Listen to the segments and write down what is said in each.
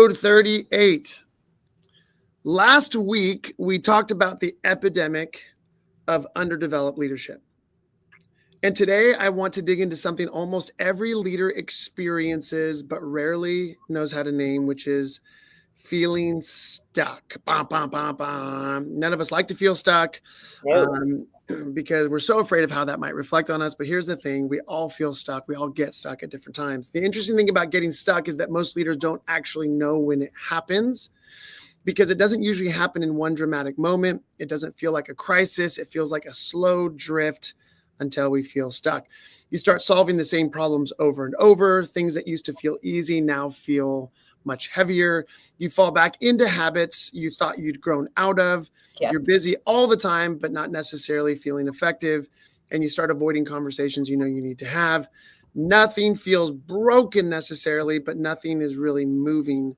Episode 38. Last week, we talked about the epidemic of underdeveloped leadership. And today, I want to dig into something almost every leader experiences, but rarely knows how to name, which is feeling stuck. None of us like to feel stuck. No. Because we're so afraid of how that might reflect on us. But here's the thing, we all feel stuck. We all get stuck at different times. The interesting thing about getting stuck is that most leaders don't actually know when it happens, because it doesn't usually happen in one dramatic moment. It doesn't feel like a crisis. It feels like a slow drift until we feel stuck. You start solving the same problems over and over. Things that used to feel easy now feel much heavier. You fall back into habits you thought you'd grown out of. Yep. You're busy all the time, but not necessarily feeling effective. And you start avoiding conversations you know you need to have. Nothing feels broken necessarily, but nothing is really moving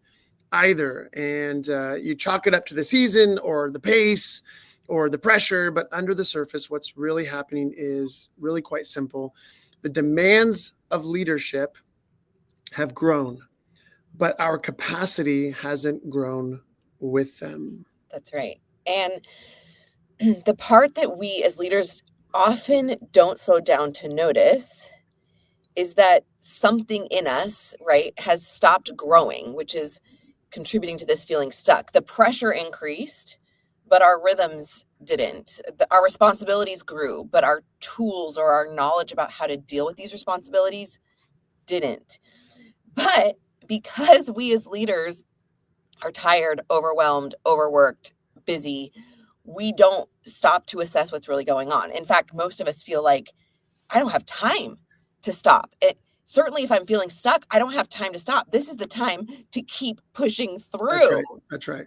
either. And you chalk it up to the season or the pace or the pressure. But under the surface, what's really happening is really quite simple. The demands of leadership have grown, but our capacity hasn't grown with them. That's right. And the part that we as leaders often don't slow down to notice is that something in us, right, has stopped growing, which is contributing to this feeling stuck. The pressure increased, but our rhythms didn't. Our responsibilities grew, but our tools or our knowledge about how to deal with these responsibilities didn't. But because we as leaders are tired, overwhelmed, overworked, busy, we don't stop to assess what's really going on. In fact, most of us feel like, I don't have time to stop. Certainly if I'm feeling stuck, I don't have time to stop. This is the time to keep pushing through. That's right.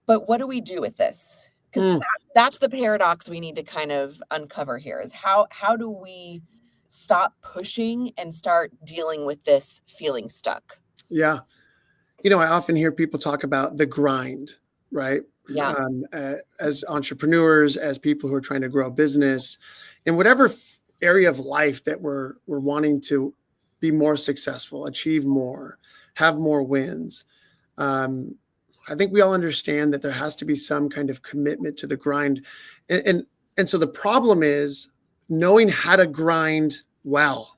But what do we do with this? Because that's the paradox we need to kind of uncover here is how do we stop pushing and start dealing with this feeling stuck? Yeah. I often hear people talk about the grind, right? Yeah. As entrepreneurs, as people who are trying to grow a business, in whatever area of life that we're wanting to be more successful, achieve more, have more wins. I think we all understand that there has to be some kind of commitment to the grind. And so the problem is knowing how to grind well.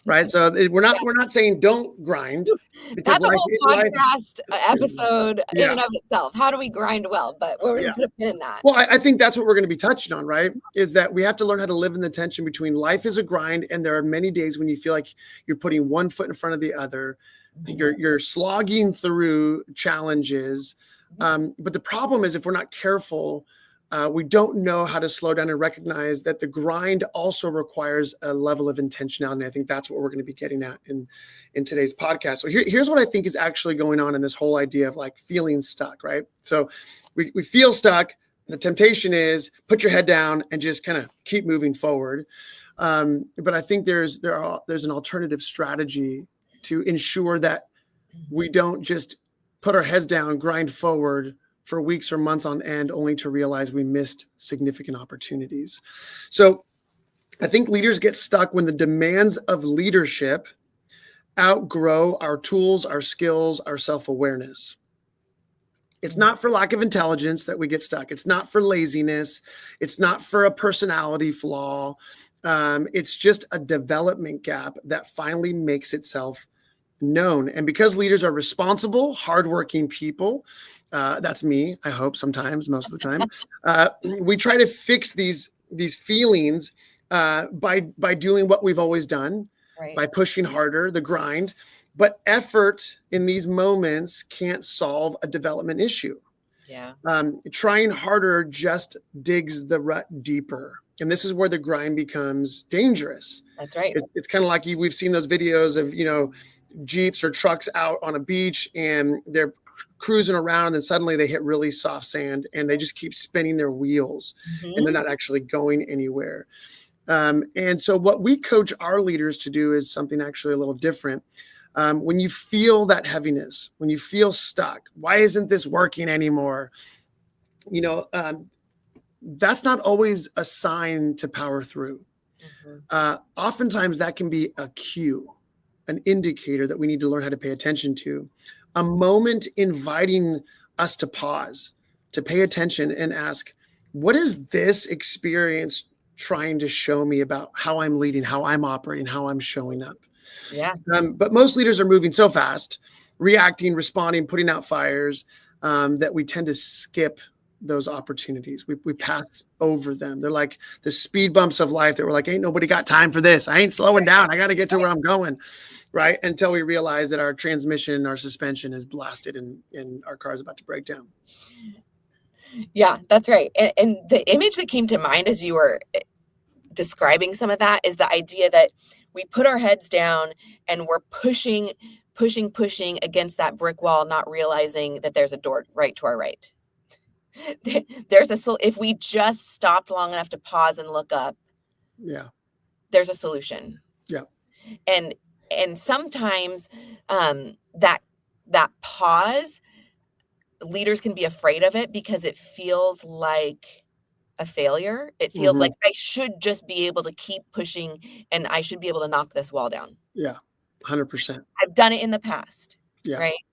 Right. So we're not saying don't grind. That's a whole podcast episode in and of itself. How do we grind well? But we're going to put a pin in that. Well, I think that's what we're going to be touching on, right? Is that we have to learn how to live in the tension between life is a grind. And there are many days when you feel like you're putting one foot in front of the other. You're slogging through challenges. But the problem is if we're not careful, we don't know how to slow down and recognize that the grind also requires a level of intentionality. I think that's what we're going to be getting at in today's podcast. So here's what I think is actually going on in this whole idea of like feeling stuck, right? So we feel stuck. The temptation is put your head down and just kind of keep moving forward. But I think there's an alternative strategy to ensure that we don't just put our heads down, grind forward for weeks or months on end, only to realize we missed significant opportunities. So I think leaders get stuck when the demands of leadership outgrow our tools, our skills, our self-awareness. It's not for lack of intelligence that we get stuck. It's not for laziness. It's not for a personality flaw. It's just a development gap that finally makes itself known. And because leaders are responsible, hardworking people, that's me, I hope sometimes, most of the time, we try to fix these feelings by doing what we've always done, right, by pushing harder, the grind. But effort in these moments can't solve a development issue. Yeah. Trying harder just digs the rut deeper. And this is where the grind becomes dangerous. That's right. It's kind of like we've seen those videos of, Jeeps or trucks out on a beach and they're cruising around and then suddenly they hit really soft sand and they just keep spinning their wheels and they're not actually going anywhere. And so what we coach our leaders to do is something actually a little different. When you feel that heaviness, when you feel stuck, why isn't this working anymore? That's not always a sign to power through. Oftentimes that can be a cue. an indicator that we need to learn how to pay attention to. A moment inviting us to pause, to pay attention and ask, what is this experience trying to show me about how I'm leading, how I'm operating, how I'm showing up? Yeah. But most leaders are moving so fast, reacting, responding, putting out fires, that we tend to skip those opportunities. We pass over them. They're like the speed bumps of life that we're like, ain't nobody got time for this. I ain't slowing down. I got to get to where I'm going. Right. Until we realize that our transmission, our suspension is blasted and our car is about to break down. Yeah, that's right. And the image that came to mind as you were describing some of that is the idea that we put our heads down and we're pushing against that brick wall, not realizing that there's a door right to our right. If we just stopped long enough to pause and look up, yeah, there's a solution. Yeah. And sometimes that pause, leaders can be afraid of it because it feels like a failure. It feels like I should just be able to keep pushing and I should be able to knock this wall down. Yeah. 100%. I've done it in the past. Yeah. Right.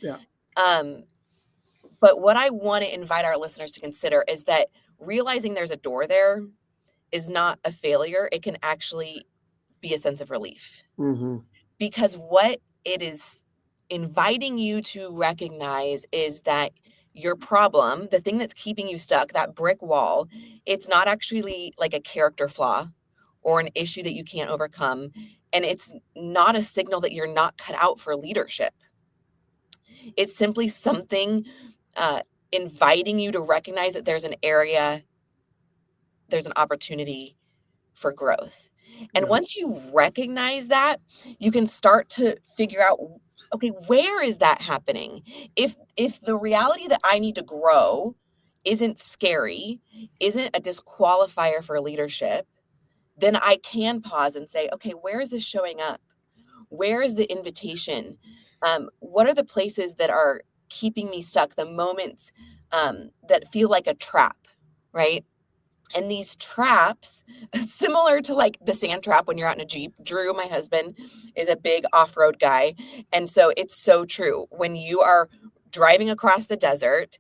Yeah. But what I want to invite our listeners to consider is that realizing there's a door there is not a failure. It can actually be a sense of relief. Because what it is inviting you to recognize is that your problem, the thing that's keeping you stuck, that brick wall, it's not actually like a character flaw or an issue that you can't overcome. And it's not a signal that you're not cut out for leadership. It's simply something inviting you to recognize that there's an area, there's an opportunity for growth. And once you recognize that, you can start to figure out, okay, where is that happening? If the reality that I need to grow isn't scary, isn't a disqualifier for leadership, then I can pause and say, okay, where is this showing up? Where is the invitation? What are the places that are keeping me stuck, the moments that feel like a trap, right? And these traps, similar to like the sand trap when you're out in a Jeep. Drew, my husband, is a big off-road guy. And so it's so true. When you are driving across the desert,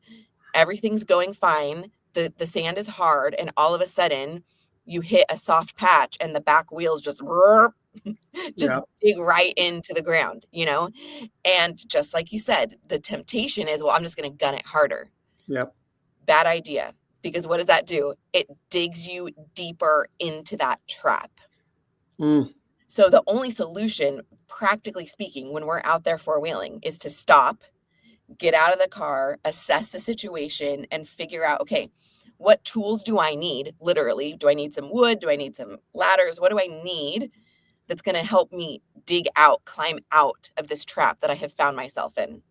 everything's going fine. The sand is hard. And all of a sudden you hit a soft patch and the back wheels just dig right into the ground, you know? And just like you said, the temptation is, well, I'm just going to gun it harder. Yep. Bad idea. Because what does that do? It digs you deeper into that trap. So the only solution, practically speaking, when we're out there four-wheeling is to stop, get out of the car, assess the situation, and figure out, okay, what tools do I need? Literally, do I need some wood? Do I need some ladders? What do I need that's going to help me dig out, climb out of this trap that I have found myself in?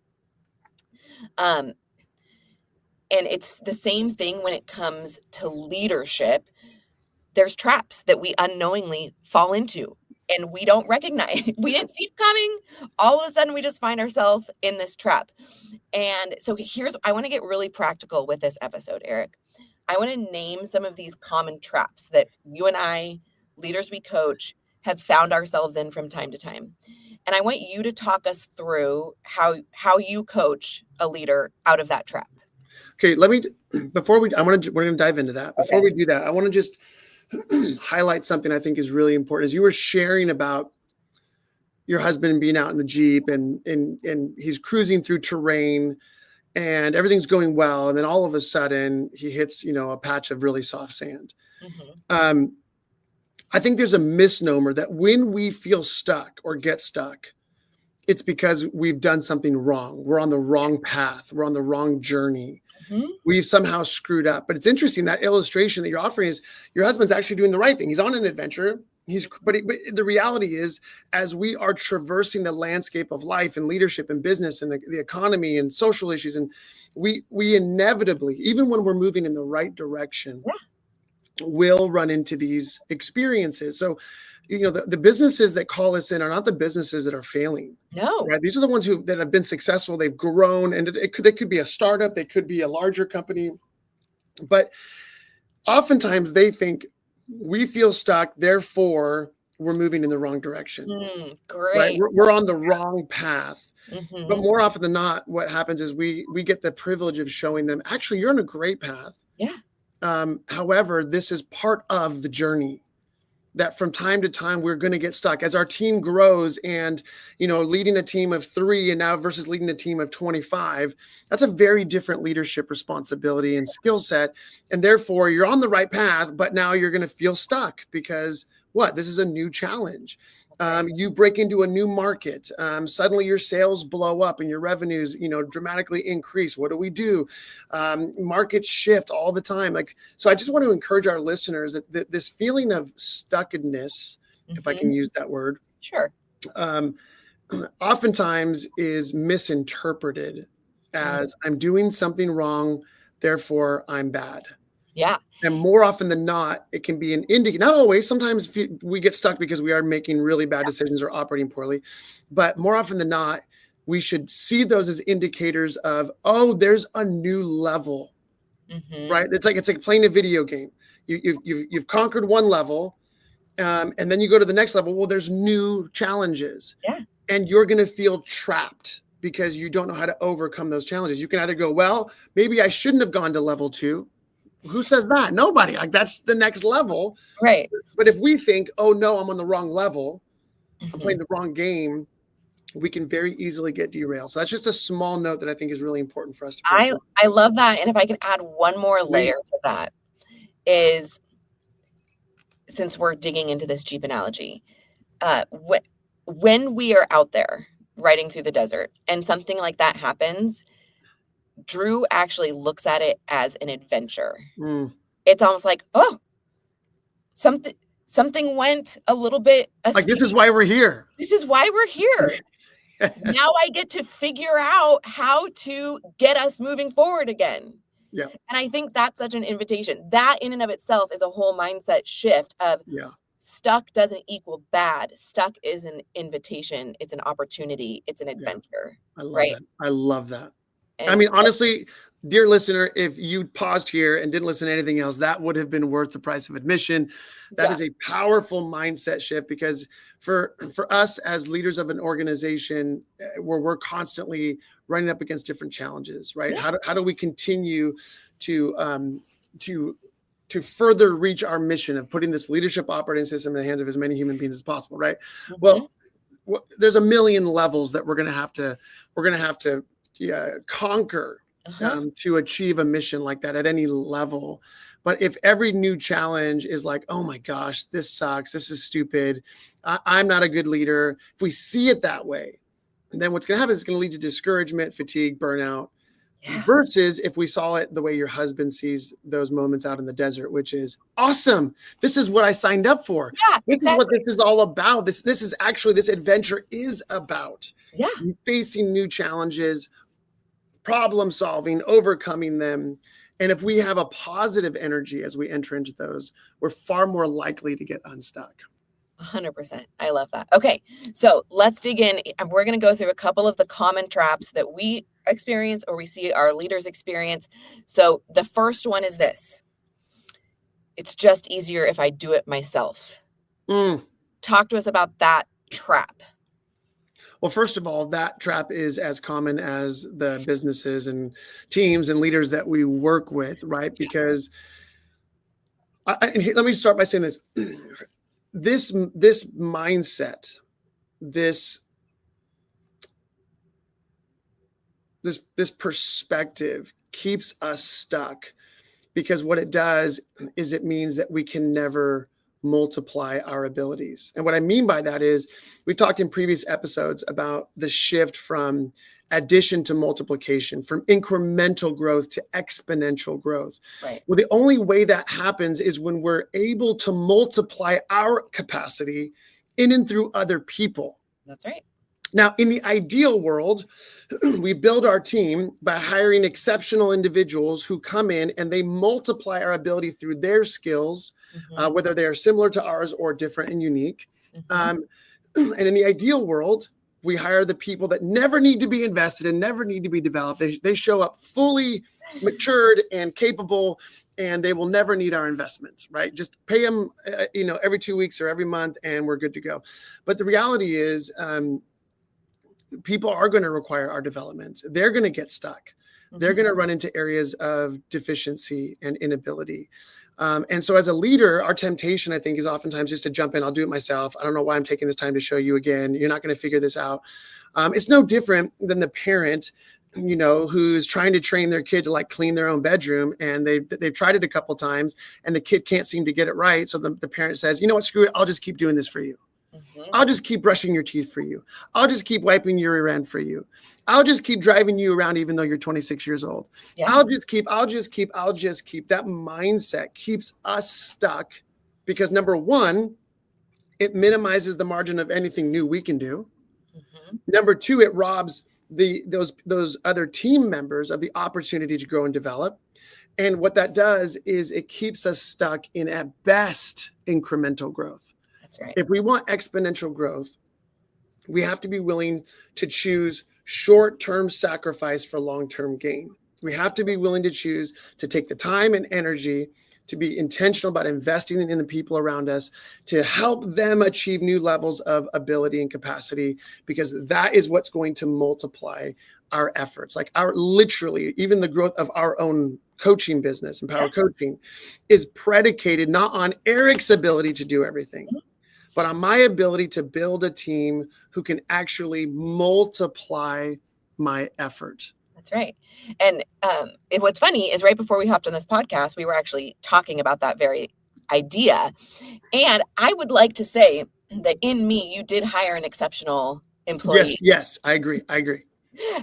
And it's the same thing when it comes to leadership. There's traps that we unknowingly fall into and we don't recognize. We didn't see it coming. All of a sudden, we just find ourselves in this trap. And so I want to get really practical with this episode, Eric. I want to name some of these common traps that you and I, leaders we coach, have found ourselves in from time to time. And I want you to talk us through how you coach a leader out of that trap. Okay, we're going to dive into that. Before we do that, I want to just highlight something I think is really important. As you were sharing about your husband being out in the Jeep and he's cruising through terrain and everything's going well. And then all of a sudden he hits, a patch of really soft sand. I think there's a misnomer that when we feel stuck or get stuck, it's because we've done something wrong. We're on the wrong path. We're on the wrong journey. We've somehow screwed up. But it's interesting, that illustration that you're offering is your husband's actually doing the right thing. He's on an adventure. But the reality is, as we are traversing the landscape of life and leadership and business and the economy and social issues, and we inevitably, even when we're moving in the right direction, will run into these experiences. So, the businesses that call us in are not the businesses that are failing. No, right? These are the ones that have been successful. They've grown, and they could be a startup. They could be a larger company. But oftentimes they think we feel stuck. Therefore, we're moving in the wrong direction. Right? Great. We're on the wrong path. Mm-hmm. But more often than not, what happens is we get the privilege of showing them, actually, you're on a great path. Yeah. However, this is part of the journey, that from time to time, we're going to get stuck as our team grows, and, leading a team of 3 and now versus leading a team of 25, that's a very different leadership responsibility and skill set. And therefore you're on the right path, but now you're going to feel stuck because this is a new challenge. You break into a new market. Suddenly your sales blow up and your revenues, dramatically increase. What do we do? Markets shift all the time. So I just want to encourage our listeners that this feeling of stuckedness, if I can use that word, sure, oftentimes is misinterpreted as I'm doing something wrong, therefore I'm bad. Yeah. And more often than not, it can be an indicator. Not always. Sometimes we get stuck because we are making really bad decisions or operating poorly. But more often than not, we should see those as indicators of, there's a new level, right? It's like playing a video game. You've conquered one level, and then you go to the next level. Well, there's new challenges. Yeah. And you're going to feel trapped because you don't know how to overcome those challenges. You can either go, maybe I shouldn't have gone to level 2. Who says that? Nobody. That's the next level. Right. But if we think, oh no, I'm on the wrong level, I'm playing the wrong game, we can very easily get derailed. So that's just a small note that I think is really important for us to I love that. And if I can add one more layer to that, is, since we're digging into this Jeep analogy, when we are out there riding through the desert and something like that happens, Drew actually looks at it as an adventure. It's almost like, something went a little bit askew. This is why we're here. This is why we're here. Now I get to figure out how to get us moving forward again. Yeah. And I think that's such an invitation. That in and of itself is a whole mindset shift of stuck doesn't equal bad. Stuck is an invitation. It's an opportunity. It's an adventure. I love that. I love that. And honestly, dear listener, if you paused here and didn't listen to anything else, that would have been worth the price of admission. That is a powerful mindset shift, because for us as leaders of an organization where we're constantly running up against different challenges, right? Yeah. How do we continue to further reach our mission of putting this leadership operating system in the hands of as many human beings as possible, right? Well, there's a million levels that we're going to have to conquer to achieve a mission like that at any level. But if every new challenge is like, oh my gosh, this sucks, this is stupid, I'm not a good leader. If we see it that way, then what's going to happen is it's going to lead to discouragement, fatigue, burnout. Yeah. Versus if we saw it the way your husband sees those moments out in the desert, which is awesome. This is what I signed up for. Yeah, this is what this is all about. This is actually, this adventure is about. Yeah. Facing new challenges, problem solving, overcoming them. And if we have a positive energy as we enter into those, we're far more likely to get unstuck. 100%. I love that. Okay. So let's dig in. We're going to go through a couple of the common traps that we experience or we see our leaders experience. So the first one is this: it's just easier if I do it myself. Talk to us about that trap. Well, first of all, that trap is as common as the businesses and teams and leaders that we work with, right? Because let me start by saying this. This mindset, this perspective keeps us stuck, because what it does is it means that we can never multiply our abilities. And what I mean by that is, we talked in previous episodes about the shift from addition to multiplication, from incremental growth to exponential growth. Right. Well, the only way that happens is when we're able to multiply our capacity in and through other people. That's right. Now, in the ideal world, we build our team by hiring exceptional individuals who come in and they multiply our ability through their skills, whether they are similar to ours or different and unique. And in the ideal world, we hire the people that never need to be invested and never need to be developed. They show up fully matured and capable, and they will never need our investment, right? Just pay them, every 2 weeks or every month, and we're good to go. But the reality is, people are going to require our development. They're going to get stuck. They're going to run into areas of deficiency and inability. And so as a leader, our temptation, I think, is oftentimes just to jump in. I'll do it myself. I don't know why I'm taking this time to show you again. You're not going to figure this out. It's no different than the parent, who's trying to train their kid to like clean their own bedroom. And they've tried it a couple times and the kid can't seem to get it right. So the parent says, you know what, screw it. I'll just keep doing this for you. I'll just keep brushing your teeth for you. I'll just keep wiping your rear end for you. I'll just keep driving you around even though you're 26 years old. Yeah. I'll just keep. That mindset keeps us stuck because number one, it minimizes the margin of anything new we can do. Number two, it robs those other team members of the opportunity to grow and develop. And what that does is it keeps us stuck in, at best, incremental growth. That's right. If we want exponential growth, we have to be willing to choose short-term sacrifice for long-term gain. We have to be willing to choose to take the time and energy to be intentional about investing in the people around us, to help them achieve new levels of ability and capacity, because that is what's going to multiply our efforts. Like literally, even the growth of our own coaching business, Empower Coaching, is predicated not on Eric's ability to do everything, but on my ability to build a team who can actually multiply my effort. That's right. And what's funny is right before we hopped on this podcast, we were actually talking about that very idea. And I would like to say that in me, you did hire an exceptional employee. Yes, I agree.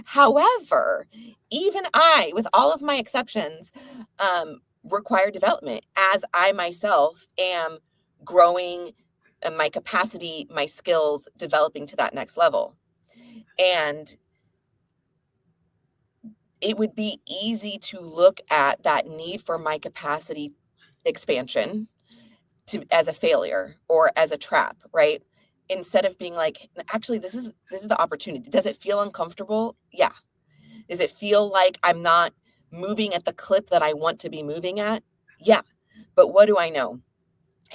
However, even I, with all of my exceptions, require development as I myself am growing my capacity, my skills, developing to that next level. And it would be easy to look at that need for my capacity expansion as a failure or as a trap, right? Instead of being like, actually, this is the opportunity. Does it feel uncomfortable? Yeah. Does it feel like I'm not moving at the clip that I want to be moving at? Yeah. But what do I know?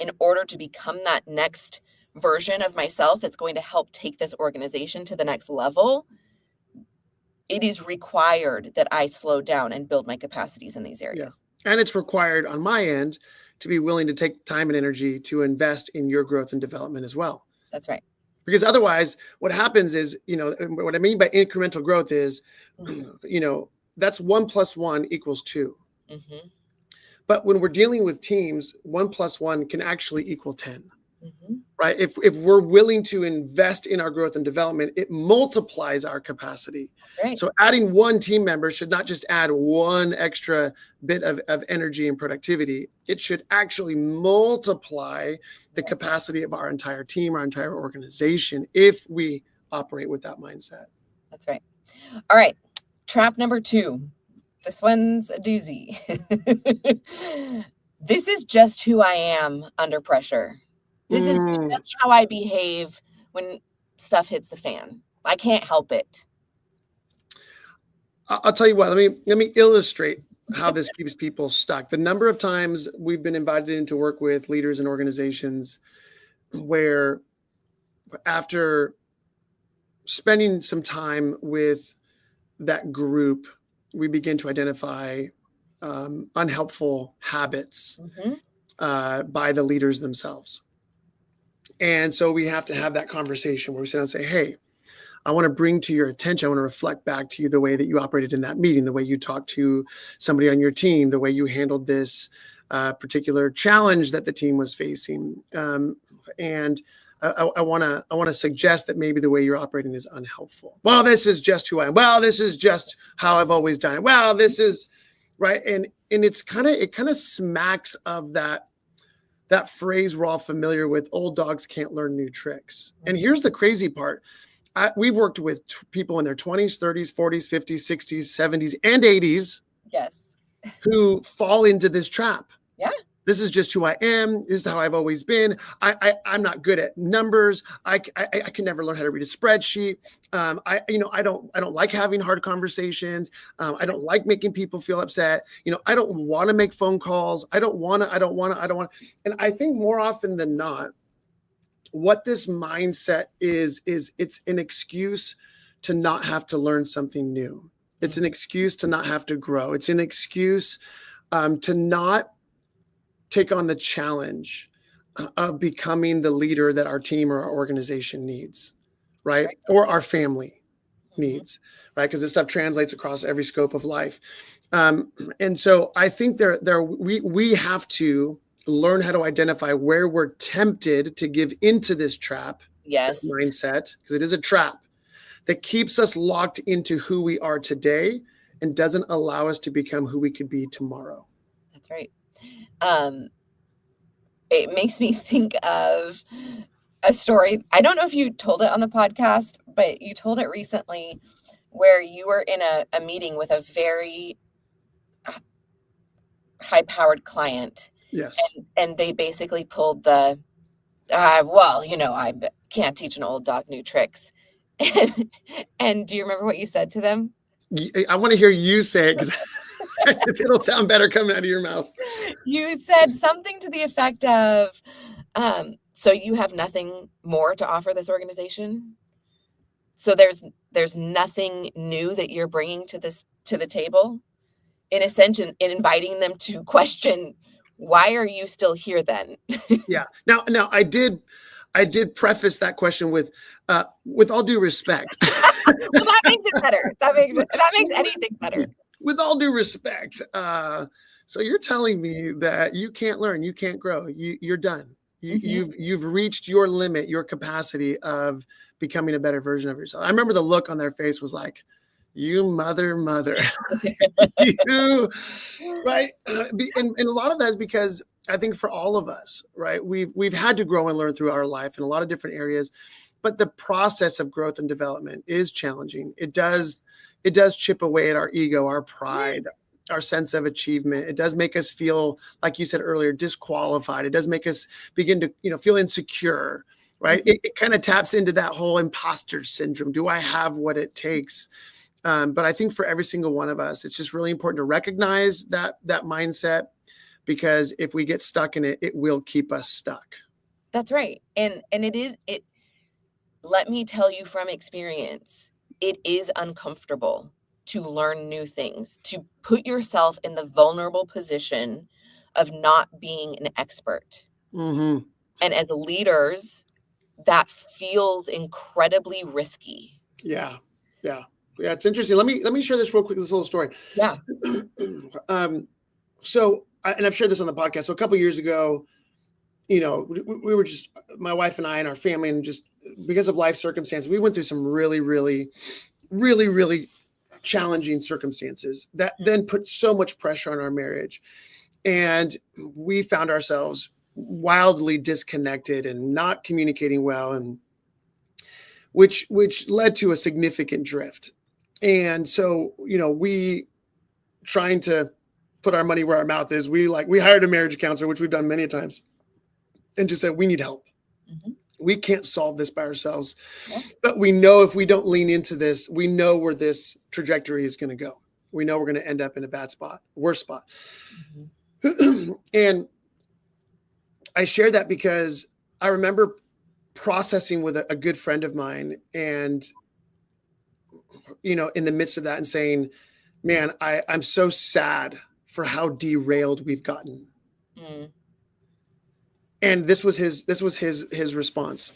In order to become that next version of myself that's going to help take this organization to the next level, it is required that I slow down and build my capacities in these areas. Yeah. And it's required on my end to be willing to take time and energy to invest in your growth and development as well. That's right. Because otherwise what happens is, what I mean by incremental growth is, that's 1 + 1 = 2. Mm-hmm. But when we're dealing with teams, 1 + 1 can actually equal 10, right? If we're willing to invest in our growth and development, it multiplies our capacity. That's right. So adding one team member should not just add one extra bit of energy and productivity. It should actually multiply the capacity of our entire team, our entire organization, if we operate with that mindset. That's right. All right. Trap number 2. This one's a doozy. This is just who I am under pressure. This is just how I behave when stuff hits the fan. I can't help it. I'll tell you what, let me illustrate how this keeps people stuck. The number of times we've been invited in to work with leaders and organizations where after spending some time with that group, we begin to identify unhelpful habits by the leaders themselves. And so we have to have that conversation where we sit down and say, hey, I want to bring to your attention, I want to reflect back to you the way that you operated in that meeting, the way you talked to somebody on your team, the way you handled this particular challenge that the team was facing. And I want to suggest that maybe the way you're operating is unhelpful. Well, this is just who I am. Well, this is just how I've always done it. Well, this is right. And it kind of smacks of that phrase we're all familiar with, old dogs can't learn new tricks. And here's the crazy part. We've worked with people in their 20s, 30s, 40s, 50s, 60s, 70s, and 80s. Yes. Who fall into this trap. Yeah. This is just who I am. This is how I've always been. I'm not good at numbers. I can never learn how to read a spreadsheet. I don't like having hard conversations. I don't like making people feel upset. I don't want to make phone calls. I don't want to. And I think more often than not, what this mindset is it's an excuse to not have to learn something new. It's an excuse to not have to grow. It's an excuse to not take on the challenge of becoming the leader that our team or our organization needs, right? Or our family needs, right? Because this stuff translates across every scope of life. And so I think we have to learn how to identify where we're tempted to give into this trap, Yes, mindset, because it is a trap that keeps us locked into who we are today and doesn't allow us to become who we could be tomorrow. That's right. It makes me think of a story. I don't know if you told it on the podcast, but you told it recently, where you were in a meeting with a very high-powered client. Yes. And they basically pulled the, I can't teach an old dog new tricks. And do you remember what you said to them? I want to hear you say it, because it'll sound better coming out of your mouth. You said something to the effect of, so you have nothing more to offer this organization? So there's nothing new that you're bringing to the table? In a sense, in inviting them to question, why are you still here then? Yeah. Now I did preface that question with all due respect. Well, that makes it better. That makes anything better. With all due respect. So you're telling me that you can't learn, you can't grow, you're done. You've reached your limit, your capacity of becoming a better version of yourself. I remember the look on their face was like, you mother, you, right? And a lot of that is because I think for all of us, right, we've had to grow and learn through our life in a lot of different areas, but the process of growth and development is challenging. It does chip away at our ego, our pride, yes, our sense of achievement. It does make us feel, like you said earlier, disqualified. It does make us begin to, feel insecure, right? It kind of taps into that whole imposter syndrome. Do I have what it takes? But I think for every single one of us, it's just really important to recognize that mindset, because if we get stuck in it, it will keep us stuck. That's right. And let me tell you from experience, it is uncomfortable to learn new things, to put yourself in the vulnerable position of not being an expert. Mm-hmm. And as leaders, that feels incredibly risky. Yeah. It's interesting. Let me share this real quick, this little story. Yeah. So I've shared this on the podcast. So a couple of years ago, we were just, my wife and I and our family, and just because of life circumstances, we went through some really, really, really, really challenging circumstances that then put so much pressure on our marriage. And we found ourselves wildly disconnected and not communicating well, and which led to a significant drift. And so, we, trying to put our money where our mouth is, we hired a marriage counselor, which we've done many times, and just said, we need help. Mm-hmm. We can't solve this by ourselves, but we know if we don't lean into this, we know where this trajectory is going to go. We know we're going to end up in a bad spot, worse spot. Mm-hmm. And I share that because I remember processing with a good friend of mine, and, in the midst of that, and saying, man, I'm so sad for how derailed we've gotten. Mm. And this was his response.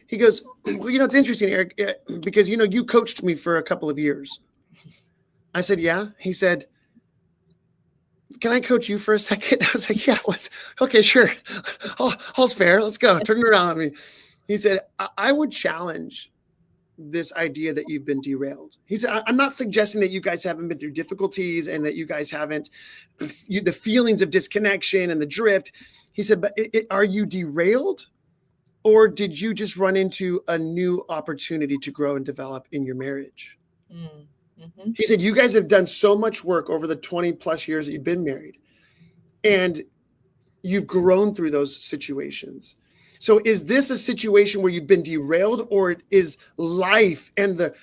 He goes, well, it's interesting, Eric, because, you coached me for a couple of years. I said, yeah. He said, can I coach you for a second? I was like, yeah, okay, sure. All's fair. Let's go. Turn it around on me. He said, I would challenge this idea that you've been derailed. He said, I'm not suggesting that you guys haven't been through difficulties and that you guys haven't, the feelings of disconnection and the drift. He said, but are you derailed, or did you just run into a new opportunity to grow and develop in your marriage? Mm-hmm. He said, you guys have done so much work over the 20 plus years that you've been married. And you've grown through those situations. So is this a situation where you've been derailed, or is life and the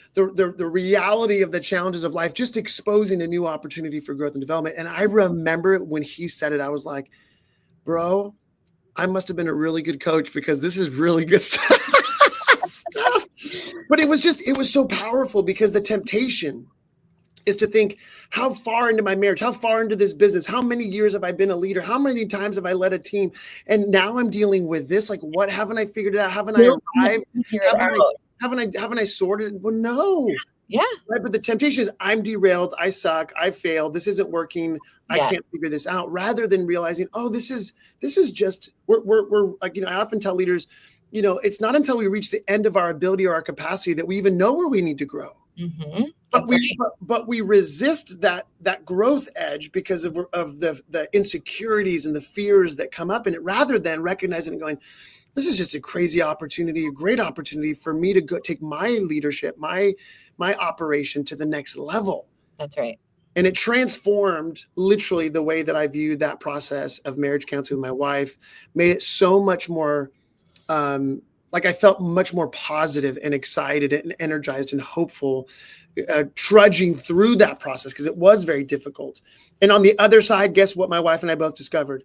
reality of the challenges of life just exposing a new opportunity for growth and development? And I remember when he said it, I was like, bro, I must have been a really good coach, because this is really good stuff. But it was so powerful, because the temptation is to think, how far into my marriage, how far into this business, how many years have I been a leader? How many times have I led a team? And now I'm dealing with this. Like, what, haven't I figured it out? Haven't I arrived? Haven't I sorted? Well, no. Yeah. Right. But the temptation is, I'm derailed. I suck. I failed. This isn't working. I can't figure this out. Rather than realizing, oh, this is just, we're like, I often tell leaders, it's not until we reach the end of our ability or our capacity that we even know where we need to grow. Mm-hmm. But we resist that growth edge because of the insecurities and the fears that come up in it, rather than recognizing and going, this is just a crazy opportunity, a great opportunity for me to go take my leadership, my operation to the next level. That's right. And it transformed literally the way that I viewed that process of marriage counseling with my wife, made it so much more like I felt much more positive and excited and energized and hopeful, trudging through that process, because it was very difficult. And on the other side, guess what my wife and I both discovered?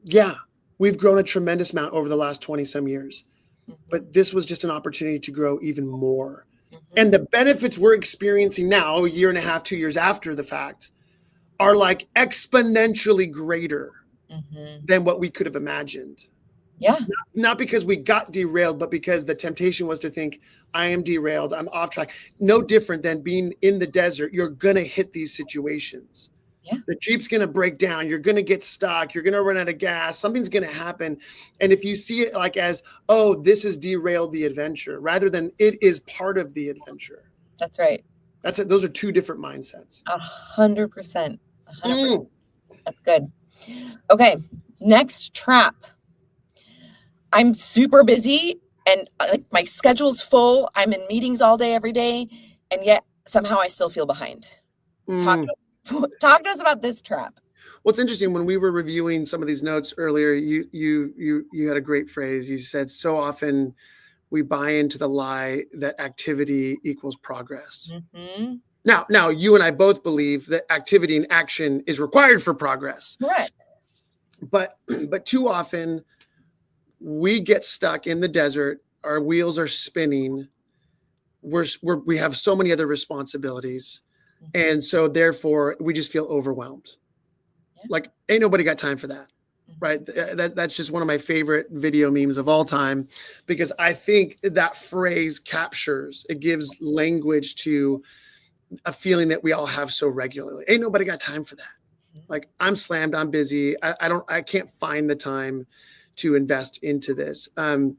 Yeah, we've grown a tremendous amount over the last 20 some years, but this was just an opportunity to grow even more. And the benefits we're experiencing now, a year and a half, 2 years after the fact, are like exponentially greater than what we could have imagined. Yeah. Not because we got derailed, but because the temptation was to think, I am derailed, I'm off track. No different than being in the desert. You're going to hit these situations. Yeah. The Jeep's going to break down. You're going to get stuck. You're going to run out of gas. Something's going to happen. And if you see it like as, oh, this has derailed the adventure, rather than it is part of the adventure. That's right. That's it. Those are two different mindsets. 100%. 100%. That's good. Okay. Next trap. I'm super busy and like my schedule's full. I'm in meetings all day, every day. And yet somehow I still feel behind. Talk to us about this trap. Well, it's interesting. When we were reviewing some of these notes earlier, you had a great phrase. You said, so often we buy into the lie that activity equals progress. Mm-hmm. Now, you and I both believe that activity and action is required for progress. Correct. But too often we get stuck in the desert. Our wheels are spinning. We have so many other responsibilities. And so therefore we just feel overwhelmed. Yeah. Like ain't nobody got time for that. Right. That's just one of my favorite video memes of all time, because I think that phrase it gives language to a feeling that we all have so regularly. Ain't nobody got time for that. Like I'm slammed, I'm busy. I can't find the time to invest into this. But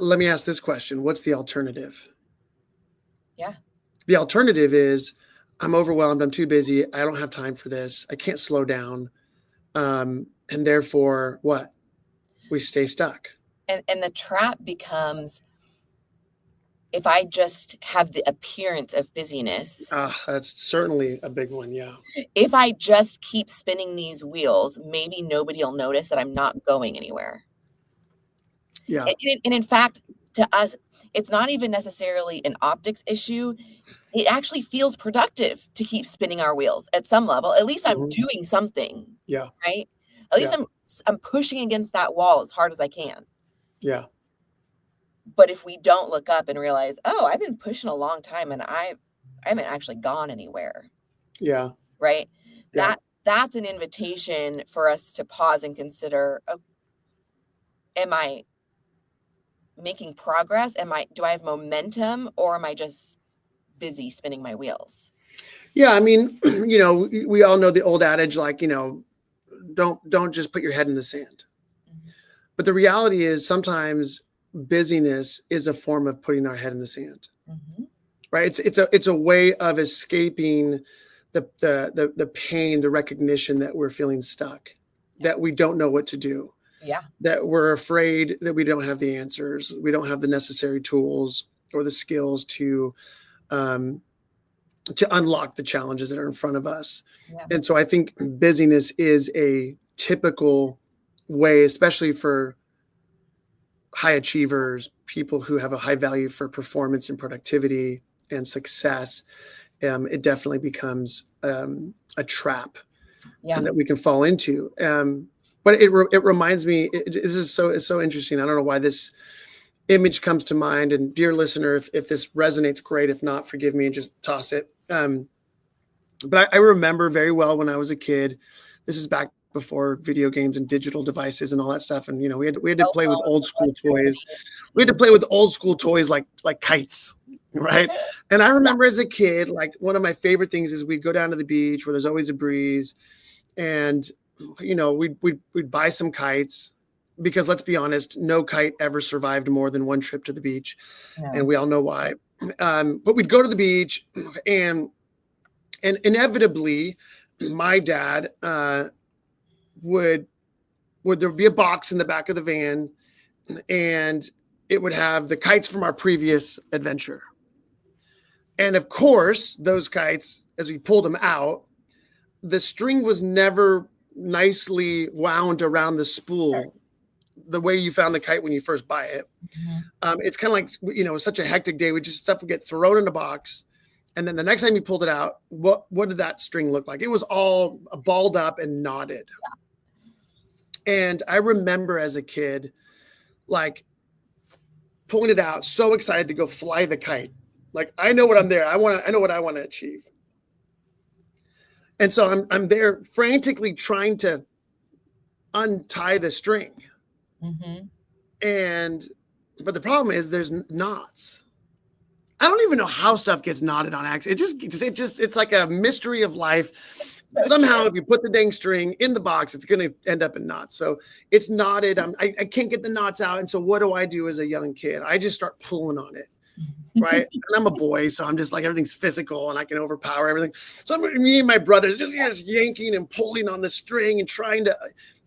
let me ask this question. What's the alternative? Yeah. The alternative is I'm overwhelmed. I'm too busy. I don't have time for this. I can't slow down. And therefore what? We stay stuck. And the trap becomes, if I just have the appearance of busyness. That's certainly a big one. Yeah. If I just keep spinning these wheels, maybe nobody will notice that I'm not going anywhere. Yeah. And in fact, to us, it's not even necessarily an optics issue. It actually feels productive to keep spinning our wheels at some level. At least I'm doing something. Yeah. Right. At least I'm pushing against that wall as hard as I can. Yeah. But if we don't look up and realize, oh, I've been pushing a long time and I haven't actually gone anywhere. Yeah. Right. Yeah. That's an invitation for us to pause and consider, am I making progress? Do I have momentum, or am I just busy spinning my wheels? Yeah. I mean, we all know the old adage, like, don't just put your head in the sand. Mm-hmm. But the reality is sometimes busyness is a form of putting our head in the sand. Mm-hmm. Right. It's a way of escaping the pain, the recognition that we're feeling stuck, that we don't know what to do. Yeah. That we're afraid that we don't have the answers. We don't have the necessary tools or the skills to to unlock the challenges that are in front of us. Yeah. And so I think busyness is a typical way, especially for high achievers, people who have a high value for performance and productivity and success. It definitely becomes a trap and that we can fall into. But it reminds me, this is so interesting. I don't know why this image comes to mind. And dear listener, if this resonates, great. If not, forgive me and just toss it. But I remember very well when I was a kid, this is back before video games and digital devices and all that stuff. And, we had to play with old school toys. We had to play with old school toys like kites, right? And I remember as a kid, like one of my favorite things is we'd go down to the beach where there's always a breeze, and we'd buy some kites, because let's be honest, no kite ever survived more than one trip to the beach, and we all know why. But we'd go to the beach, and inevitably, my dad would there be a box in the back of the van, and it would have the kites from our previous adventure. And of course, those kites, as we pulled them out, the string was never nicely wound around the spool the way you found the kite when you first buy it. It's kind of like, it was such a hectic day. Stuff would get thrown in a box. And then the next time you pulled it out, what did that string look like? It was all balled up and knotted. And I remember as a kid, like pulling it out, so excited to go fly the kite. Like, I know what I'm there. I know what I want to achieve. And so I'm there frantically trying to untie the string. But the problem is there's knots. I don't even know how stuff gets knotted on accident. It's like a mystery of life. Somehow, if you put the dang string in the box, it's going to end up in knots. So it's knotted. I can't get the knots out. And so what do I do as a young kid? I just start pulling on it. Right. And I'm a boy, so I'm just like, everything's physical and I can overpower everything. So me and my brothers just yanking and pulling on the string and trying to.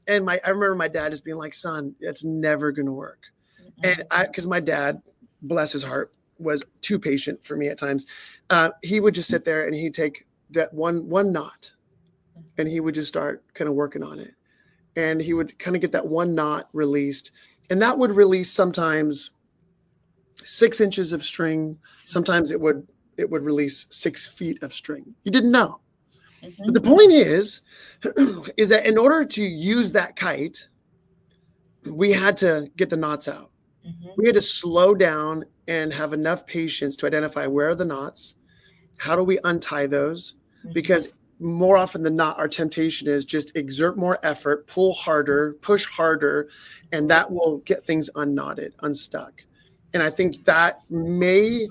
And I remember my dad just being like, son, it's never going to work. And because my dad, bless his heart, was too patient for me at times. He would just sit there and he'd take that one knot and he would just start kind of working on it. And he would kind of get that one knot released. And that would release sometimes 6 inches of string. Sometimes it would release 6 feet of string. You didn't know. But the point is that in order to use that kite, we had to get the knots out. We had to slow down and have enough patience to identify where are the knots, how do we untie those? Because more often than not, our temptation is just exert more effort, pull harder, push harder, and that will get things unknotted, unstuck. And I think that may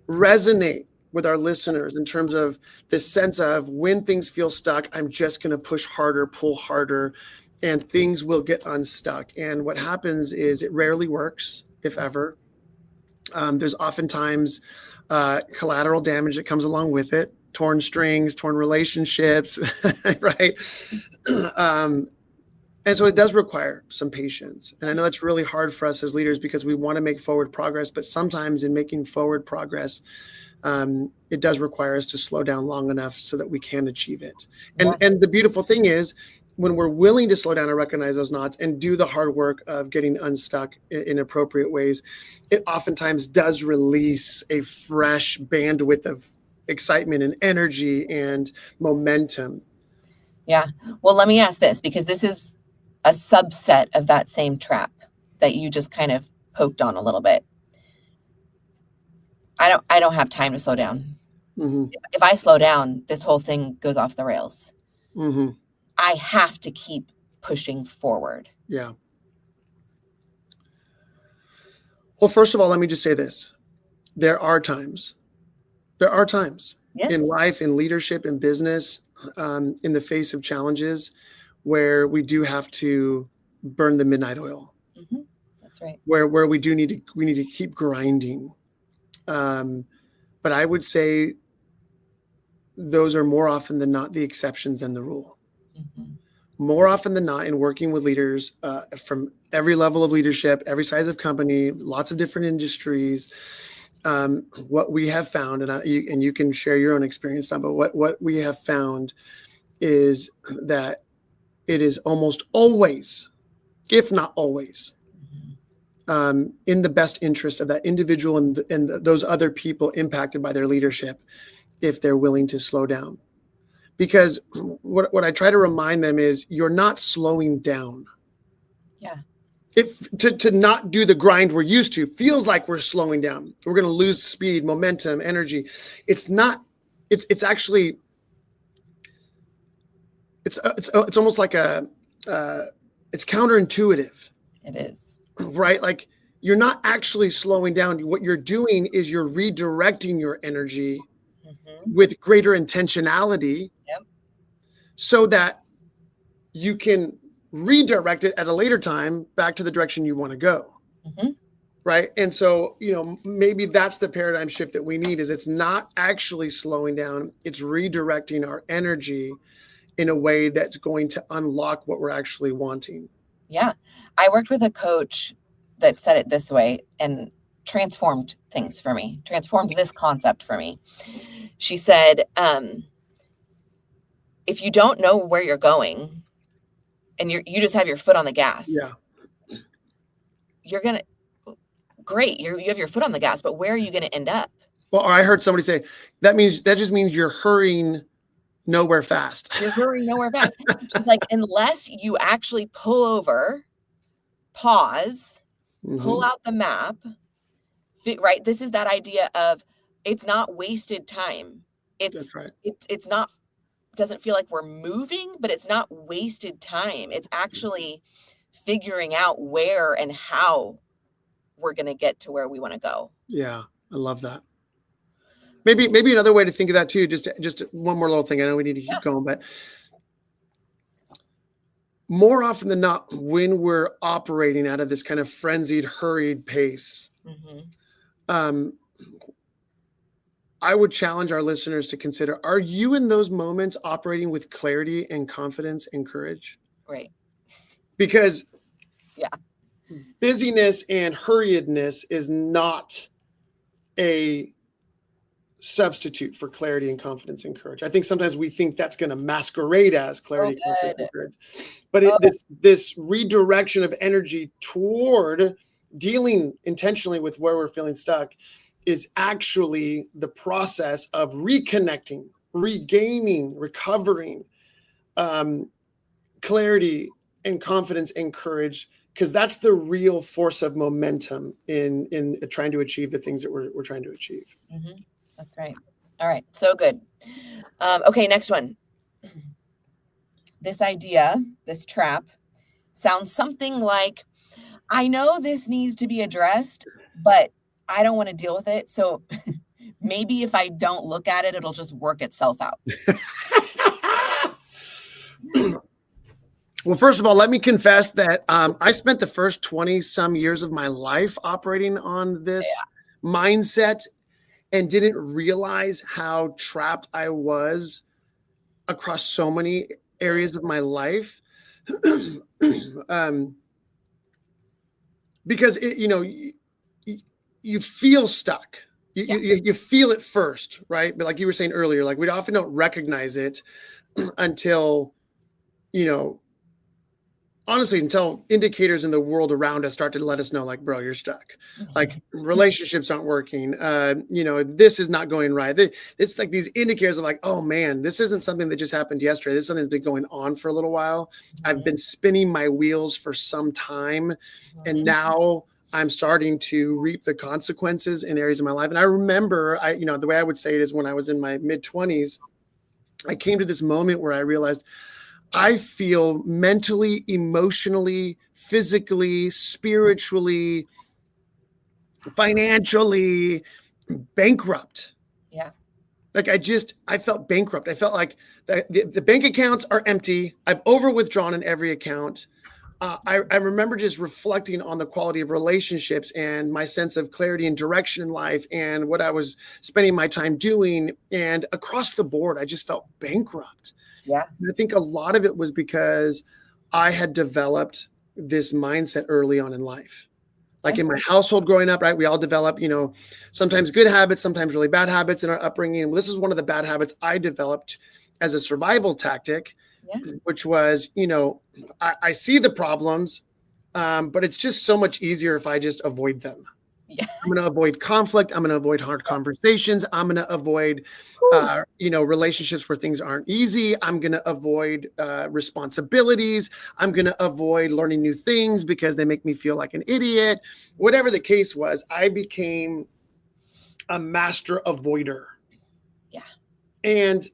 resonate with our listeners in terms of this sense of when things feel stuck, I'm just going to push harder, pull harder, and things will get unstuck. And what happens is it rarely works, if ever. There's oftentimes collateral damage that comes along with it, torn strings, torn relationships, right? And so it does require some patience. And I know that's really hard for us as leaders because we want to make forward progress, but sometimes in making forward progress, it does require us to slow down long enough so that we can achieve it. And the beautiful thing is when we're willing to slow down and recognize those knots and do the hard work of getting unstuck in appropriate ways, it oftentimes does release a fresh bandwidth of excitement and energy and momentum. Yeah. Well, let me ask this, because this is a subset of that same trap that you just kind of poked on a little bit. I don't have time to slow down. If I slow down, this whole thing goes off the rails. I have to keep pushing forward. Yeah. Well, first of all, let me just say this. There are times in life, in leadership, in business, in the face of challenges where we do have to burn the midnight oil. That's right. Where we need to keep grinding. But I would say those are more often than not the exceptions than the rule. More often than not, in working with leaders from every level of leadership, every size of company, lots of different industries, what we have found, and you can share your own experience, Tom, but what we have found is that it is almost always, if not always, in the best interest of that individual and those other people impacted by their leadership, if they're willing to slow down. Because what I try to remind them is you're not slowing down. Yeah. If to not do the grind we're used to feels like we're slowing down. We're going to lose speed, momentum, energy. It's not. It's actually. It's almost like it's counterintuitive. It is. Right? Like you're not actually slowing down. What you're doing is you're redirecting your energy with greater intentionality. Yep. So that you can redirect it at a later time back to the direction you want to go. Right. And so, maybe that's the paradigm shift that we need. Is it's not actually slowing down. It's redirecting our energy in a way that's going to unlock what we're actually wanting. Yeah. I worked with a coach that said it this way and transformed things for me, transformed this concept for me. She said, if you don't know where you're going and you just have your foot on the gas, you're going to, great. You have your foot on the gas, but where are you going to end up? Well, I heard somebody say that just means you're hurrying nowhere fast. You're hurrying nowhere fast. She's like, unless you actually pull over, pause, pull out the map, right? This is that idea of it's not wasted time. That's right. It's not, doesn't feel like we're moving, but it's not wasted time. It's actually figuring out where and how we're going to get to where we want to go. Yeah. I love that. Maybe another way to think of that too, just one more little thing. I know we need to keep going, but more often than not, when we're operating out of this kind of frenzied, hurried pace, I would challenge our listeners to consider, are you in those moments operating with clarity and confidence and courage? Right. Because busyness and hurriedness is not a substitute for clarity and confidence and courage. I think sometimes we think that's going to masquerade as clarity, confidence, and courage. But this redirection of energy toward dealing intentionally with where we're feeling stuck is actually the process of reconnecting, regaining, recovering clarity and confidence and courage, because that's the real force of momentum in trying to achieve the things that we're trying to achieve. That's right. All right. So good. Okay. Next one. This idea, this trap sounds something like, I know this needs to be addressed, but I don't want to deal with it. So maybe if I don't look at it, it'll just work itself out. Well, first of all, let me confess that I spent the first 20 some years of my life operating on this mindset and didn't realize how trapped I was across so many areas of my life. Because you feel stuck. You feel it first, right? But like you were saying earlier, like we often don't recognize it until, honestly, until indicators in the world around us start to let us know, like, bro, you're stuck. Like relationships aren't working. This is not going right. It's like these indicators of like, oh man, this isn't something that just happened yesterday. This is something that's been going on for a little while. I've been spinning my wheels for some time. And now I'm starting to reap the consequences in areas of my life. And I remember, the way I would say it is when I was in my mid-20s, I came to this moment where I realized I feel mentally, emotionally, physically, spiritually, financially bankrupt. Yeah. Like I felt bankrupt. I felt like the bank accounts are empty. I've over withdrawn in every account. I remember just reflecting on the quality of relationships and my sense of clarity and direction in life and what I was spending my time doing. And across the board, I just felt bankrupt. Yeah. And I think a lot of it was because I had developed this mindset early on in life. Like in my household growing up, right? We all develop, sometimes good habits, sometimes really bad habits in our upbringing. And this is one of the bad habits I developed as a survival tactic, which was, I see the problems, but it's just so much easier if I just avoid them. Yes. I'm going to avoid conflict. I'm going to avoid hard conversations. I'm going to avoid, relationships where things aren't easy. I'm going to avoid responsibilities. I'm going to avoid learning new things because they make me feel like an idiot. Whatever the case was, I became a master avoider. Yeah. And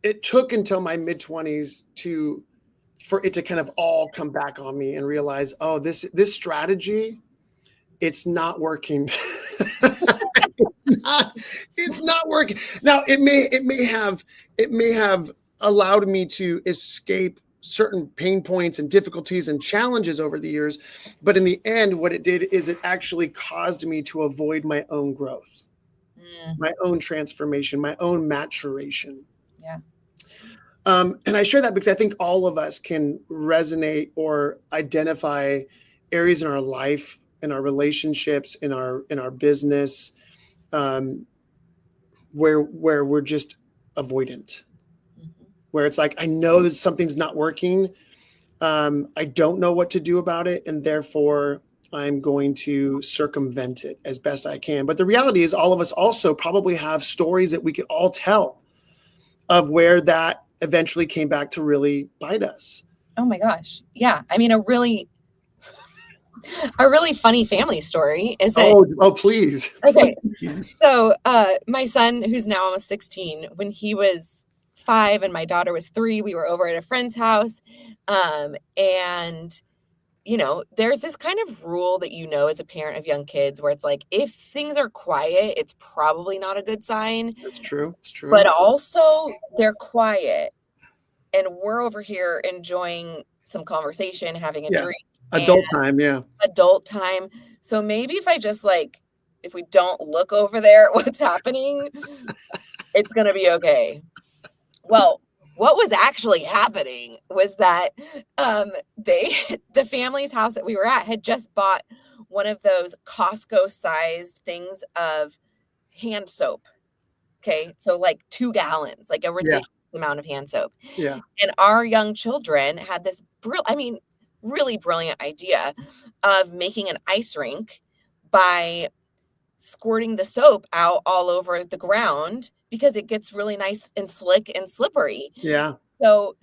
it took until my mid-20s for it to kind of all come back on me and realize, oh, this strategy, it's not working. It's not working. Now it may have allowed me to escape certain pain points and difficulties and challenges over the years. But in the end, what it did is it actually caused me to avoid my own growth, my own transformation, my own maturation. Yeah. And I share that because I think all of us can resonate or identify areas in our life, in our relationships, in our business, where we're just avoidant, where it's like, I know that something's not working. I don't know what to do about it. And therefore I'm going to circumvent it as best I can. But the reality is all of us also probably have stories that we could all tell of where that eventually came back to really bite us. Oh my gosh. Yeah. I mean, a really funny family story is that. Oh, please. Okay. Please. So, my son, who's now almost 16, when he was 5 and my daughter was 3, we were over at a friend's house. And there's this kind of rule that, as a parent of young kids where it's like, if things are quiet, it's probably not a good sign. That's true. It's true. But also they're quiet and we're over here enjoying some conversation, having a drink. Adult time. Yeah. Adult time. So maybe if we don't look over there at what's happening, it's going to be okay. Well, what was actually happening was that the family's house that we were at had just bought one of those Costco-sized things of hand soap. Okay, so like 2 gallons, like a ridiculous amount of hand soap. Yeah. And our young children had this really brilliant idea of making an ice rink by squirting the soap out all over the ground because it gets really nice and slick and slippery. Yeah. So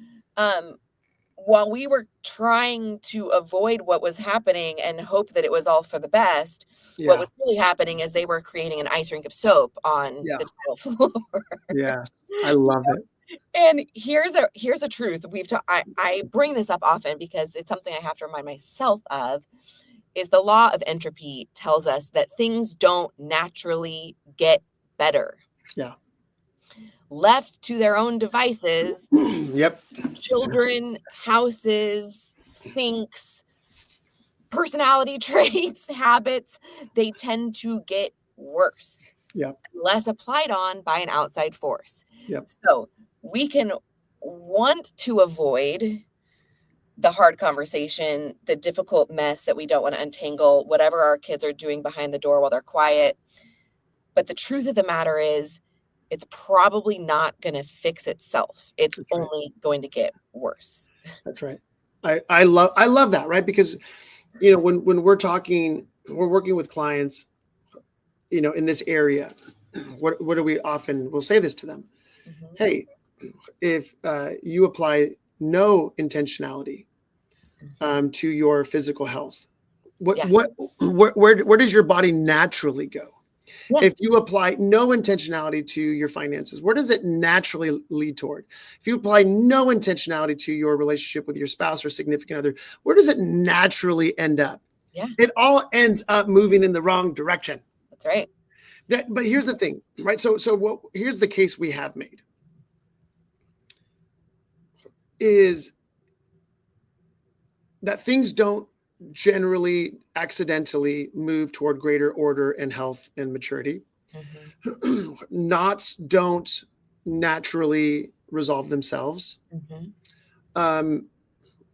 while we were trying to avoid what was happening and hope that it was all for the best, what was really happening is they were creating an ice rink of soap on the tile floor. Yeah. I love it. And here's a truth. I bring this up often because it's something I have to remind myself of, is the law of entropy tells us that things don't naturally get better. Yeah. Left to their own devices. Yep. Children, houses, sinks, personality traits, habits, they tend to get worse. Yep. Less applied on by an outside force. Yep. So we can want to avoid the hard conversation, the difficult mess that we don't want to untangle, whatever our kids are doing behind the door while they're quiet. But the truth of the matter is, it's probably not going to fix itself. It's only going to get worse. That's right. I love that, right? Because, when we're working with clients, in this area, what do we'll say this to them? Mm-hmm. Hey, if you apply no intentionality to your physical health, where does your body naturally go? Yeah. If you apply no intentionality to your finances, where does it naturally lead toward? If you apply no intentionality to your relationship with your spouse or significant other, where does it naturally end up? Yeah. It all ends up moving in the wrong direction. That's right. But here's the thing, right? So here's the case we have made is that things don't generally accidentally move toward greater order and health and maturity. Mm-hmm. Knots don't naturally resolve themselves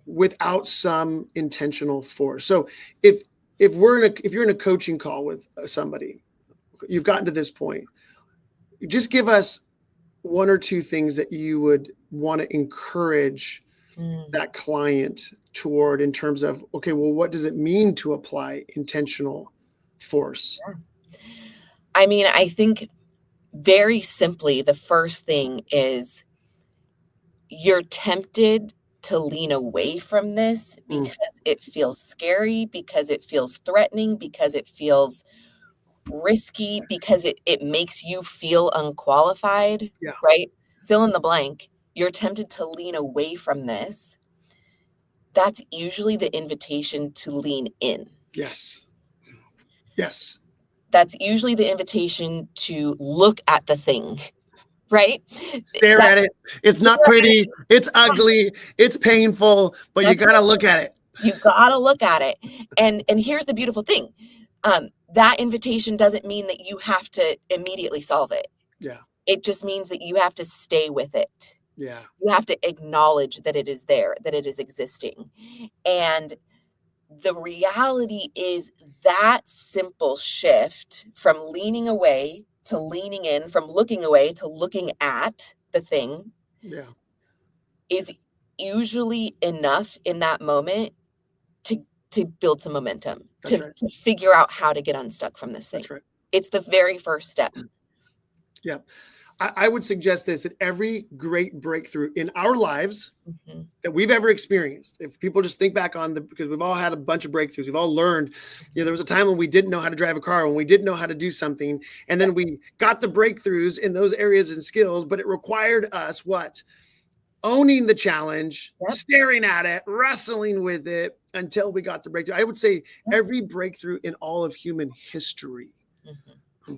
without some intentional force. So if if you're in a coaching call with somebody, you've gotten to this point, just give us one or two things that you would want to encourage that client toward in terms of, okay, well, what does it mean to apply intentional force? I mean, I think very simply, the first thing is you're tempted to lean away from this because it feels scary, because it feels threatening, because it feels risky, because it makes you feel unqualified, right? Fill in the blank. You're tempted to lean away from this. That's usually the invitation to lean in. Yes. That's usually the invitation to look at the thing, right? Stare at it. It's not pretty. It's ugly. It's painful, but you got to look at it. You got to look at it. And here's the beautiful thing. That invitation doesn't mean that you have to immediately solve it. Yeah. It just means that you have to stay with it. Yeah. You have to acknowledge that it is there, that it is existing. And the reality is that simple shift from leaning away to leaning in, from looking away to looking at the thing is usually enough in that moment to build some momentum, to figure out how to get unstuck from this thing. That's right. It's the very first step. Yeah. I would suggest this, that every great breakthrough in our lives that we've ever experienced, if people just think back on because we've all had a bunch of breakthroughs, we've all learned, there was a time when we didn't know how to drive a car, when we didn't know how to do something. And then we got the breakthroughs in those areas and skills, but it required us what? Owning the challenge, staring at it, wrestling with it until we got the breakthrough. I would say every breakthrough in all of human history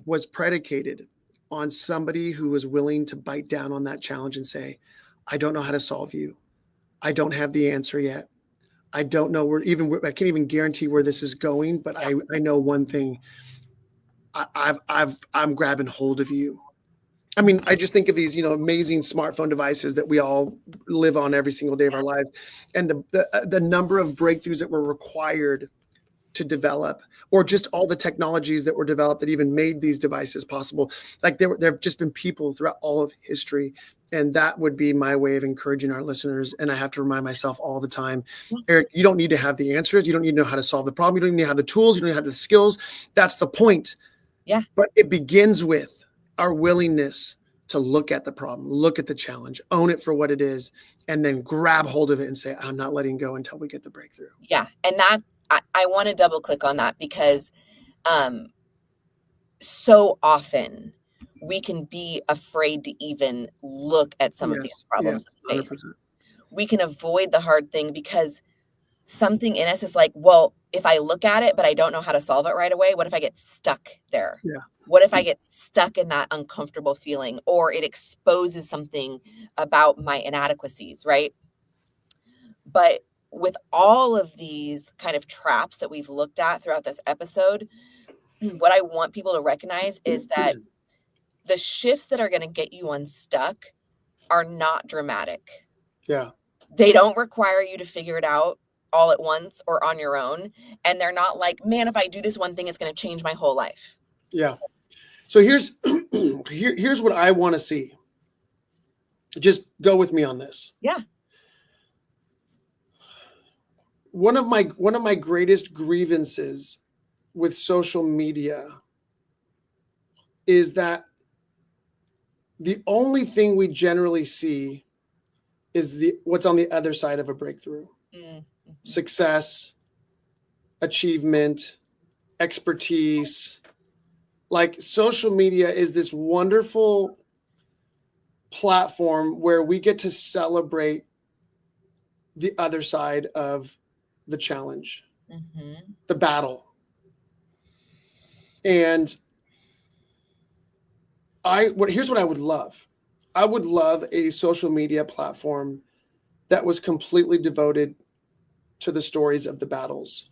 was predicated on somebody who was willing to bite down on that challenge and say, I don't know how to solve you. I don't have the answer yet. I don't know I can't even guarantee where this is going, but I know one thing. I'm grabbing hold of you. I mean, I just think of these, amazing smartphone devices that we all live on every single day of our lives. And the number of breakthroughs that were required to develop, or just all the technologies that were developed that even made these devices possible. Like there have just been people throughout all of history. And that would be my way of encouraging our listeners. And I have to remind myself all the time, Eric, you don't need to have the answers. You don't need to know how to solve the problem. You don't need to have the tools. You don't need to have the skills. That's the point. Yeah. But it begins with our willingness to look at the problem, look at the challenge, own it for what it is, and then grab hold of it and say, I'm not letting go until we get the breakthrough. Yeah. And I want to double click on that because so often we can be afraid to even look at some of these problems in the face. We can avoid the hard thing because something in us is like, well, if I look at it, but I don't know how to solve it right away, what if I get stuck there? Yeah. What if I get stuck in that uncomfortable feeling, or it exposes something about my inadequacies, right? But with all of these kind of traps that we've looked at throughout this episode, what I want people to recognize is that the shifts that are going to get you unstuck are not dramatic. Yeah. They don't require you to figure it out all at once or on your own. And they're not like, man, if I do this one thing, it's going to change my whole life. Yeah. So here's what I want to see. Just go with me on this. Yeah. One of my greatest grievances with social media is that the only thing we generally see is what's on the other side of a breakthrough. Mm-hmm. Success, achievement, expertise. Like, social media is this wonderful platform where we get to celebrate the other side of the challenge, the battle. And here's what I would love. I would love a social media platform that was completely devoted to the stories of the battles.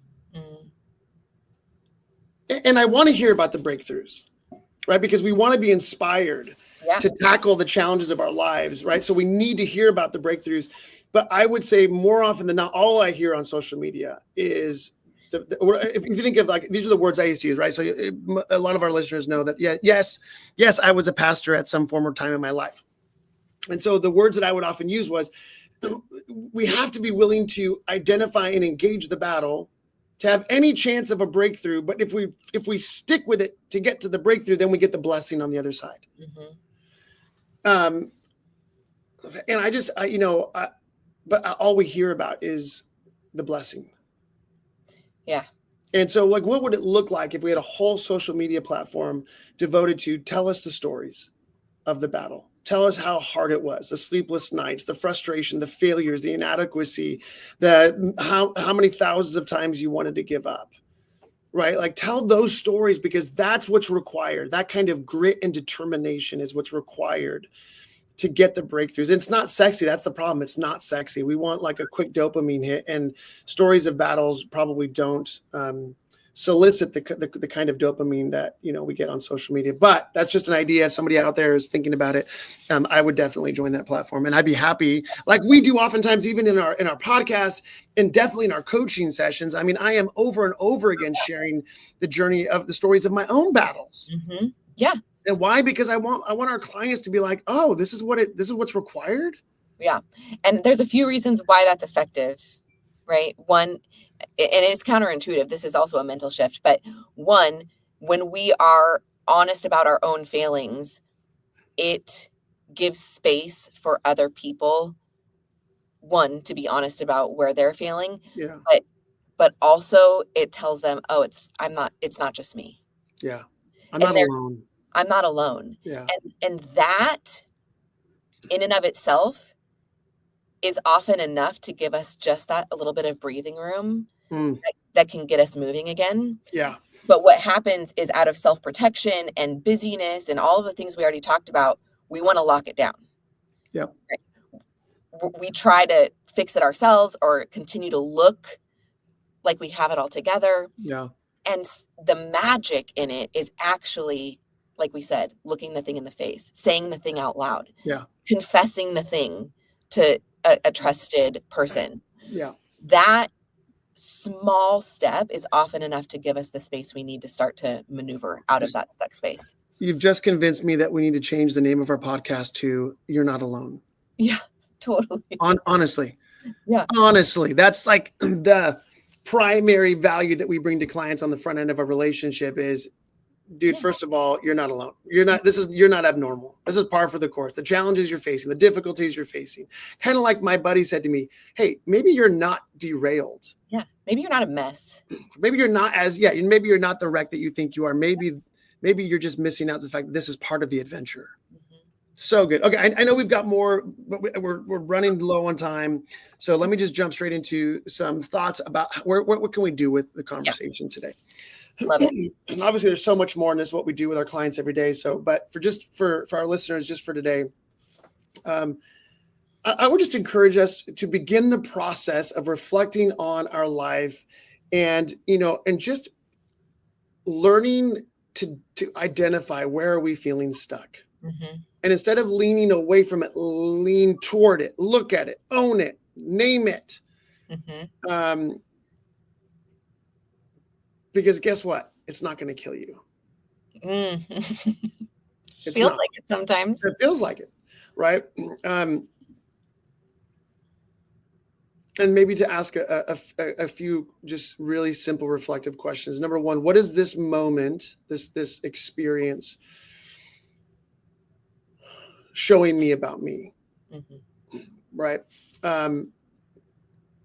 And I want to hear about the breakthroughs, right? Because we want to be inspired to tackle the challenges of our lives, right? So we need to hear about the breakthroughs. But I would say more often than not, all I hear on social media is if you think of like, these are the words I used to use, right? So a lot of our listeners know that, yes, I was a pastor at some form or time in my life. And so the words that I would often use was, we have to be willing to identify and engage the battle to have any chance of a breakthrough. But if we stick with it to get to the breakthrough, then we get the blessing on the other side. And but all we hear about is the blessing. Yeah. And so like, what would it look like if we had a whole social media platform devoted to tell us the stories of the battle? Tell us how hard it was, the sleepless nights, the frustration, the failures, the inadequacy, how many thousands of times you wanted to give up, right? Like, tell those stories, because that's what's required. That kind of grit and determination is what's required to get the breakthroughs. It's not sexy. That's the problem. It's not sexy. We want like a quick dopamine hit, and stories of battles probably don't solicit the kind of dopamine that, we get on social media. But that's just an idea. If somebody out there is thinking about it, I would definitely join that platform, and I'd be happy, like we do oftentimes, even in our podcast, and definitely in our coaching sessions. I mean, I am over and over again sharing the journey of the stories of my own battles. Yeah. And why? Because I want our clients to be like, oh, this is what's required. Yeah. And there's a few reasons why that's effective, right? One, and it's counterintuitive, this is also a mental shift, but one, when we are honest about our own failings, it gives space for other people, one, to be honest about where they're failing, but also it tells them, oh, it's not just me. Yeah. I'm not alone. I'm not alone. Yeah. And that in and of itself is often enough to give us just that a little bit of breathing room that can get us moving again. Yeah. But what happens is, out of self-protection and busyness and all of the things we already talked about, we want to lock it down. Yep. Right? We try to fix it ourselves or continue to look like we have it all together. Yeah. And the magic in it is actually, like we said, looking the thing in the face, saying the thing out loud, confessing the thing to a trusted person. Yeah. That small step is often enough to give us the space we need to start to maneuver out of that stuck space. You've just convinced me that we need to change the name of our podcast to You're Not Alone. Yeah, totally. Honestly. Yeah. Honestly, that's like the primary value that we bring to clients on the front end of a relationship is, dude, first of all, you're not alone. You're not abnormal. This is par for the course. The challenges you're facing, the difficulties you're facing. Kind of like my buddy said to me, hey, maybe you're not derailed. Yeah. Maybe you're not a mess. Maybe you're not maybe you're not the wreck that you think you are. Maybe you're just missing out the fact that this is part of the adventure. So good. Okay. I know we've got more, but we're running low on time. So let me just jump straight into some thoughts about what can we do with the conversation today. Love it. And obviously there's so much more in this, what we do with our clients every day. So, but for our listeners, just for today, I would just encourage us to begin the process of reflecting on our life and just learning to identify, where are we feeling stuck? And instead of leaning away from it, lean toward it, look at it, own it, name it. Because guess what? It's not going to kill you. It feels like it sometimes. It feels like it, right? And maybe to ask a few just really simple reflective questions. Number one, what is this moment, this experience showing me about me? Right?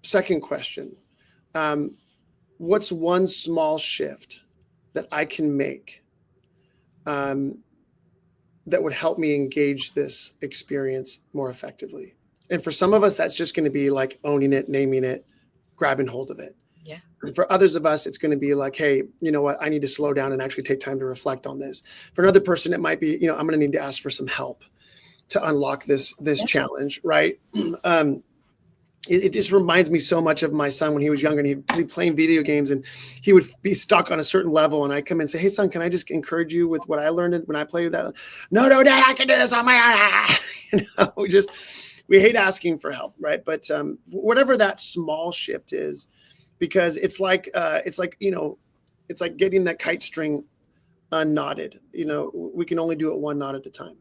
Second question, what's one small shift that I can make that would help me engage this experience more effectively? And for some of us, that's just going to be like owning it, naming it, grabbing hold of it. Yeah. And for others of us, it's going to be like, hey, you know what? I need to slow down and actually take time to reflect on this. For another person, it might be, I'm going to need to ask for some help to unlock this challenge, right? It just reminds me so much of my son when he was younger and he'd be playing video games and he would be stuck on a certain level. And I come in and say, hey, son, can I just encourage you with what I learned when I played that? No, Dad, I can do this on my own. We hate asking for help, right? But whatever that small shift is, because it's like getting that kite string unknotted. We can only do it one knot at a time.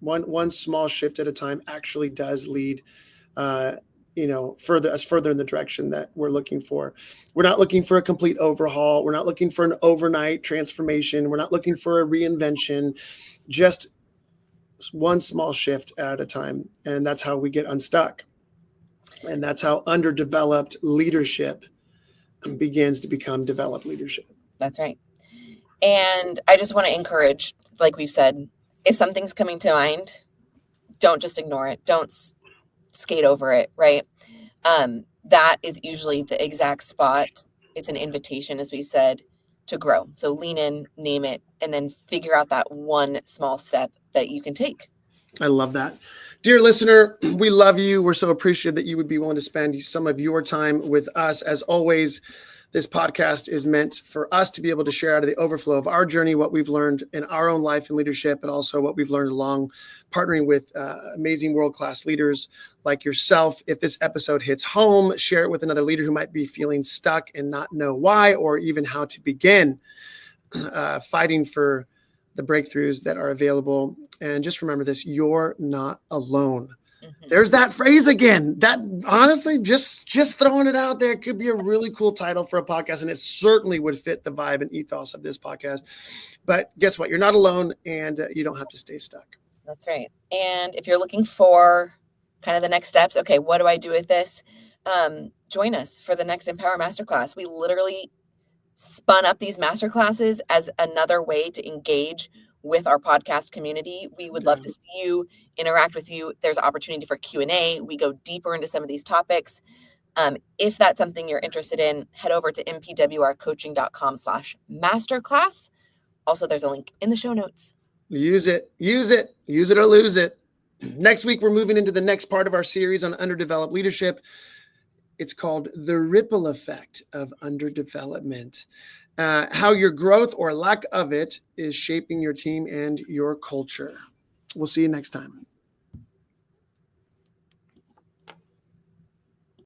One small shift at a time actually does lead, further in the direction that we're looking for. We're not looking for a complete overhaul. We're not looking for an overnight transformation. We're not looking for a reinvention, just one small shift at a time. And that's how we get unstuck. And that's how underdeveloped leadership begins to become developed leadership. That's right. And I just want to encourage, like we've said, if something's coming to mind, don't just ignore it. Don't skate over it, right? That is usually the exact spot. It's an invitation, as we've said, to grow. So lean in, name it, and then figure out that one small step that you can take. I love that. Dear listener, we love you. We're so appreciative that you would be willing to spend some of your time with us. As always, this podcast is meant for us to be able to share out of the overflow of our journey, what we've learned in our own life and leadership, but also what we've learned along partnering with amazing world-class leaders like yourself. If this episode hits home, share it with another leader who might be feeling stuck and not know why, or even how to begin fighting for the breakthroughs that are available. And just remember this, you're not alone. Mm-hmm. There's that phrase again. That honestly, just throwing it out there, could be a really cool title for a podcast, and it certainly would fit the vibe and ethos of this podcast. But guess what? You're not alone, and you don't have to stay stuck. That's right. And if you're looking for kind of the next steps, okay, what do I do with this? Join us for the next Empower Masterclass. We literally spun up these masterclasses as another way to engage with our podcast community. We would love to see you, interact with you. There's opportunity for Q&A. We go deeper into some of these topics. If that's something you're interested in, head over to mpwrcoaching.com/masterclass. Also, there's a link in the show notes. Use it or lose it. Next week, we're moving into the next part of our series on underdeveloped leadership. It's called The Ripple Effect of Underdevelopment. How your growth or lack of it is shaping your team and your culture. We'll see you next time.